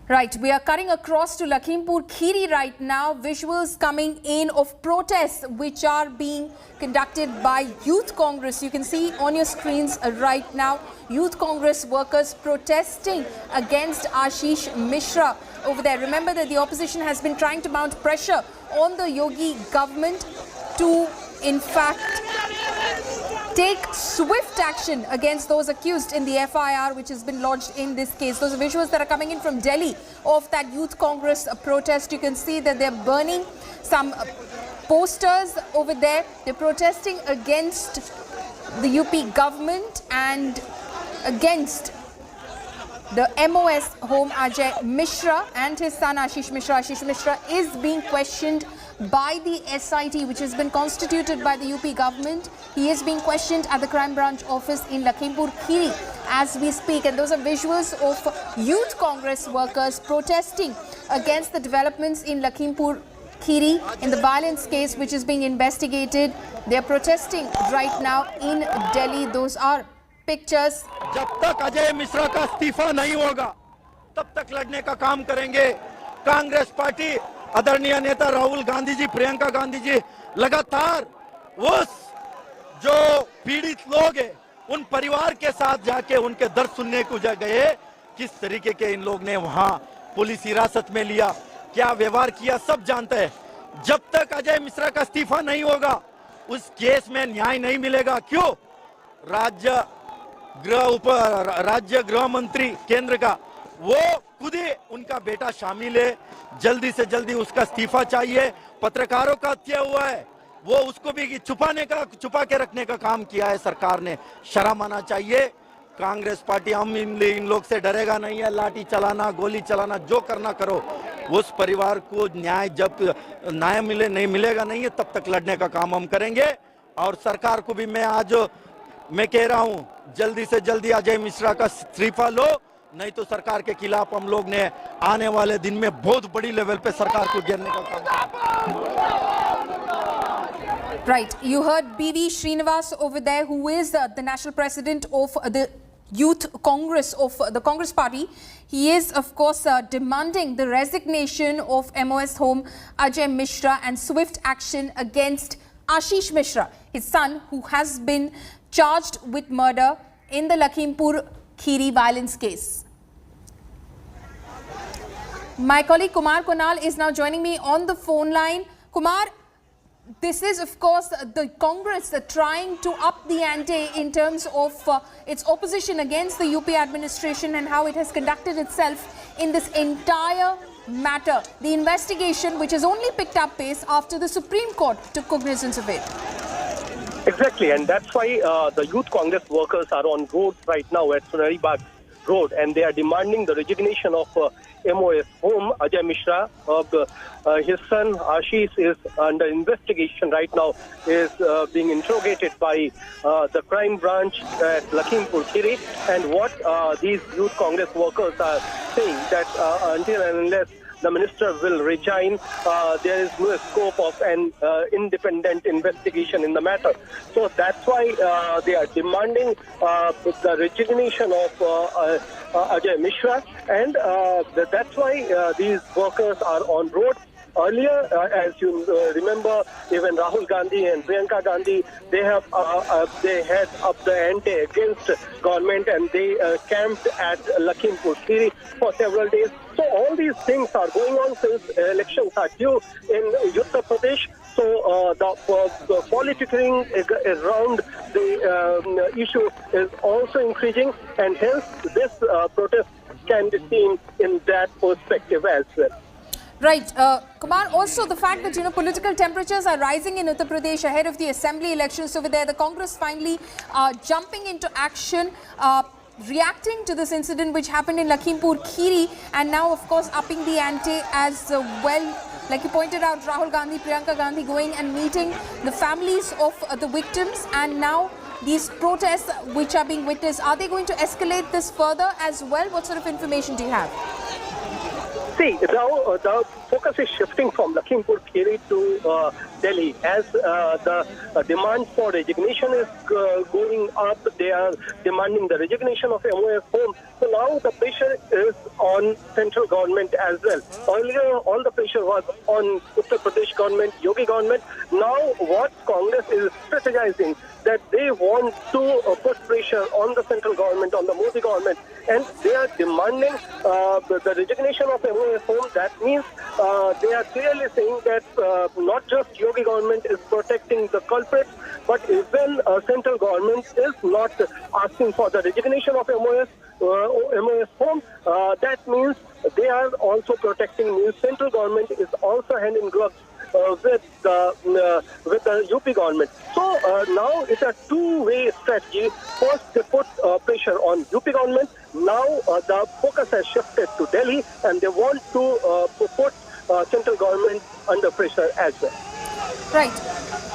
Right, we are cutting across to Lakhimpur Kheri right now. Visuals coming in of protests which are being conducted by Youth Congress. You can see on your screens right now, Youth Congress workers protesting against Ashish Misra over there. Remember that the opposition has been trying to mount pressure on the Yogi government to, in fact, take swift action against those accused in the FIR which has been lodged in this case. Those are visuals that are coming in from Delhi of that Youth Congress protest. You can see that they're burning some posters over there. They're protesting against the UP government and against the MOS Home Ajay Misra and his son Ashish Misra. Ashish Misra is being questioned by the SIT which has been constituted by the UP government. He is being questioned at the crime branch office in Lakhimpur Kheri as we speak, and those are visuals of Youth Congress workers protesting against the developments in Lakhimpur Kheri in the violence case which is being investigated. They are protesting right now in Delhi. Those are pictures. जब तक अजय मिश्रा का इस्तीफा नहीं होगा तब तक लड़ने का काम करेंगे। कांग्रेस पार्टी आदरणीय नेता राहुल गांधी जी, प्रियंका गांधी जी लगातार उस जो पीड़ित लोग हैं उन परिवार के साथ जाके उनके दर्द सुनने को गए। किस तरीके के इन लोग ने वहां पुलिस हिरासत में लिया, क्या व्यवहार किया, सब जानते हैं। जब तक अजय मिश्रा का इस्तीफा नहीं होगा उस केस में न्याय नहीं मिलेगा। क्यों? राज्य गृह मंत्री केंद्र का वो खुद ही उनका बेटा शामिल है। जल्दी से जल्दी उसका इस्तीफा चाहिए। पत्रकारों का हत्या हुआ है, वो उसको भी छुपा के रखने का काम किया है सरकार ने। शर्म आना चाहिए। कांग्रेस पार्टी हम इन लोग से डरेगा नहीं है। लाठी चलाना, गोली चलाना, जो करना करो। उस परिवार को न्याय जब न्याय नहीं मिलेगा नहीं है तब तक लड़ने का काम हम करेंगे। और सरकार को भी मैं कह रहा हूं जल्दी से जल्दी अजय मिश्रा का इस्तीफा लो, नहीं तो सरकार के खिलाफ हम लोग ने आने वाले दिन में बहुत बड़ी लेवल पे सरकार को घेरने का काम। Right, you heard B.V. Srinivas over there, who is the national president of the Youth Congress of the Congress Party. He is, of course, demanding the resignation of MOS Home Ajay Misra and swift action against Ashish Misra, his son, who has been charged with murder in the Lakhimpur Kheri violence case. My colleague Kumar Kunal is now joining me on the phone line. Kumar, this is, of course, the Congress trying to up the ante in terms of its opposition against the UP administration and how it has conducted itself in this entire matter. The investigation, which has only picked up pace after the Supreme Court took cognizance of it. Exactly, and that's why the Youth Congress workers are on road right now at Sunari Bagh Road, and they are demanding the resignation of MOS Home Ajay Misra. His son Ashish is under investigation right now, is being interrogated by the crime branch at Lakhimpur Kheri. And what these Youth Congress workers are saying that until and unless the minister will resign, there is no scope of an independent investigation in the matter. So that's why they are demanding the resignation of Ajay Misra, and that's why these workers are on road. Earlier, as you remember, even Rahul Gandhi and Priyanka Gandhi, they had up the ante against government, and they camped at Lakhimpur Kheri for several days. So all these things are going on since elections are due in Uttar Pradesh. So the politicking around the issue is also increasing, and hence this protest can be seen in that perspective as well. Right. Kumar, also the fact that, political temperatures are rising in Uttar Pradesh ahead of the assembly elections over there. The Congress finally jumping into action, reacting to this incident which happened in Lakhimpur Kheri, and now, of course, upping the ante as well. Like you pointed out, Rahul Gandhi, Priyanka Gandhi going and meeting the families of the victims, and now these protests which are being witnessed, are they going to escalate this further as well? What sort of information do you have? See, now the focus is shifting from Lakhimpur Kheri to Delhi as the demand for resignation is going up. They are demanding the resignation of MOF Home. So now the pressure is on central government as well. Earlier, all the pressure was on Uttar Pradesh government, Yogi government. Now what Congress is strategizing, that they want to put pressure on the central government, on the Modi government, and they are demanding the resignation of MOF Home. That means they are clearly saying that not just Yogi government is protecting the culprits, but even central government is not asking for the resignation of MOF Home. That means they are also protecting. Means central government is also hand in gloves with the UP government. So now it's a two-way strategy. First, they put pressure on UP government. Now the focus has shifted to Delhi, and they want to put central government under pressure as well. Right.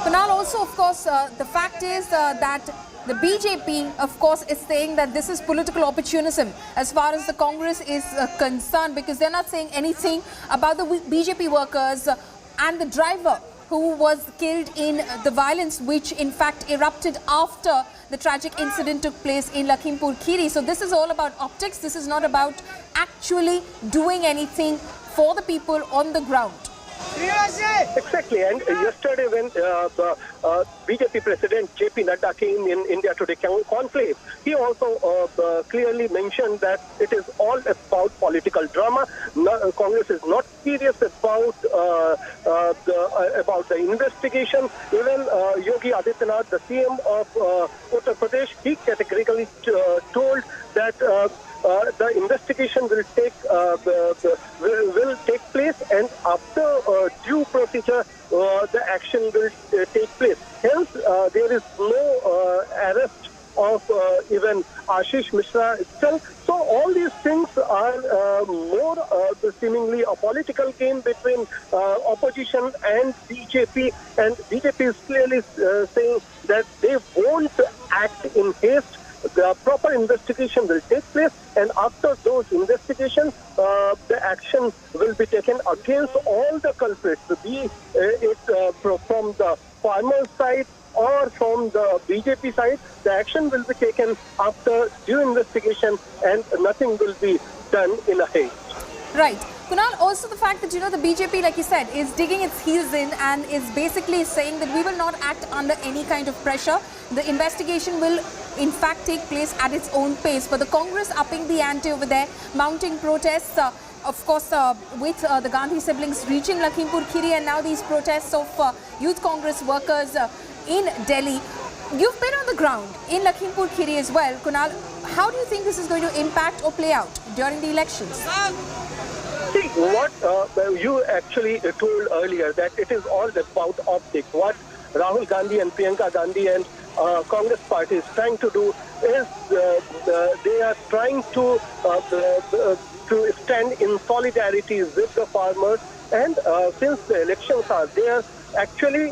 Kunal, also, of course, the fact is that the BJP, of course, is saying that this is political opportunism as far as the Congress is concerned, because they're not saying anything about the BJP workers and the driver who was killed in the violence which in fact erupted after the tragic incident took place in Lakhimpur Kheri. So this is all about optics. This is not about actually doing anything for the people on the ground. Exactly, and yesterday when the BJP President JP Nadda came in India Today conclave, he also clearly mentioned that it is all about political drama. Congress is not serious about the investigation. Even Yogi Adityanath, the CM of Uttar Pradesh, he categorically told that the investigation will take place, and after due procedure, the action will take place. Hence, there is no arrest of even Ashish Misra itself. So all these things are more seemingly a political game between opposition and BJP, and BJP is clearly saying that they won't act in haste. The proper investigation will take place, and after those investigations, the action will be taken against all the culprits, be it from the farmer side or from the BJP side. The action will be taken after due investigation, and nothing will be done in a haste. Right. Kunal, also the fact that, the BJP, like you said, is digging its heels in and is basically saying that we will not act under any kind of pressure. The investigation will, in fact, take place at its own pace. But the Congress upping the ante over there, mounting protests, of course, with the Gandhi siblings reaching Lakhimpur Kheri, and now these protests of Youth Congress workers in Delhi. You've been on the ground in Lakhimpur Kheri as well. Kunal, how do you think this is going to impact or play out during the elections? See, what you actually told earlier, that it is all about optics. What Rahul Gandhi and Priyanka Gandhi and Congress party is trying to do is they are trying to stand in solidarity with the farmers. And since the elections are there, actually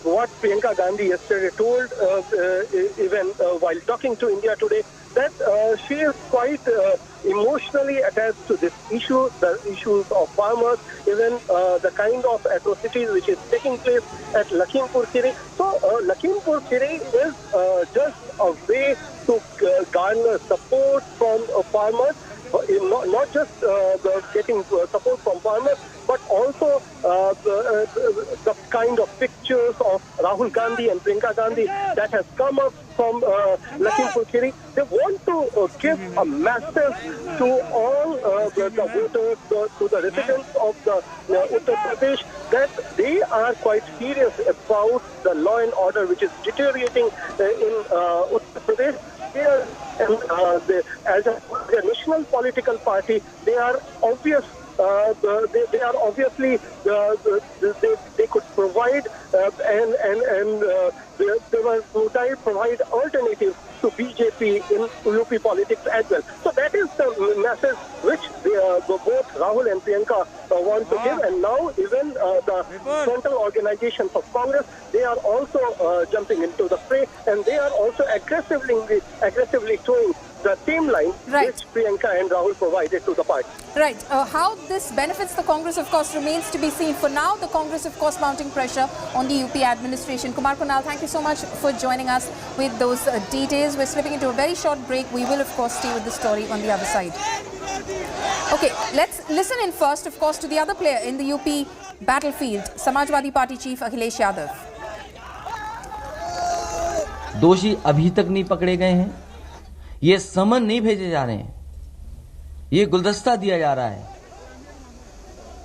what Priyanka Gandhi yesterday told, even while talking to India Today, that she is quite emotionally attached to this issue, the issues of farmers, even the kind of atrocities which is taking place at Lakhimpur Kheri. So Lakhimpur Kheri is just a way to garner support from farmers, not just getting support from farmers, but also the kind of pictures of Rahul Gandhi and Priyanka Gandhi that has come up from Lakhimpur Kheri. They want to give a message to all the voters, to the residents of the Uttar Pradesh, that they are quite serious about the law and order which is deteriorating in Uttar Pradesh. As a national political party, they are obvious. They are obviously they could provide and they will provide alternatives to BJP in UP politics as well. So that is the message which both Rahul and Priyanka want to give, and now even the central organizations of Congress, they are also jumping into the fray, and they are also aggressively towing the same line which Priyanka and Rahul provided to the party. Right. How this benefits the Congress, of course, remains to be seen. For now, the Congress, of course, mounting pressure on the UP administration. Kumar Kunal, thank you so much for joining us with those details. We're slipping into a very short break. We will, of course, stay with the story on the other side. Okay, let's listen in first, of course, to the other player in the UP battlefield, Samajwadi Party Chief Akhilesh Yadav. दोषी अभी तक नहीं पकड़े गए हैं, ये समन नहीं भेजे जा रहे हैं, ये गुलदस्ता दिया जा रहा है।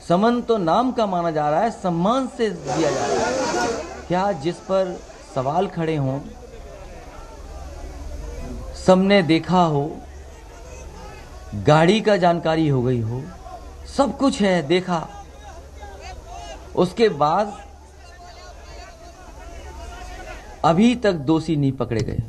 समन तो नाम का माना जा रहा है, सम्मान से दिया जा रहा है। क्या जिस पर सवाल खड़े हों, सबने देखा हो, गाड़ी का जानकारी हो गई हो, सब कुछ है देखा, उसके बाद अभी तक दोषी नहीं पकड़े गए।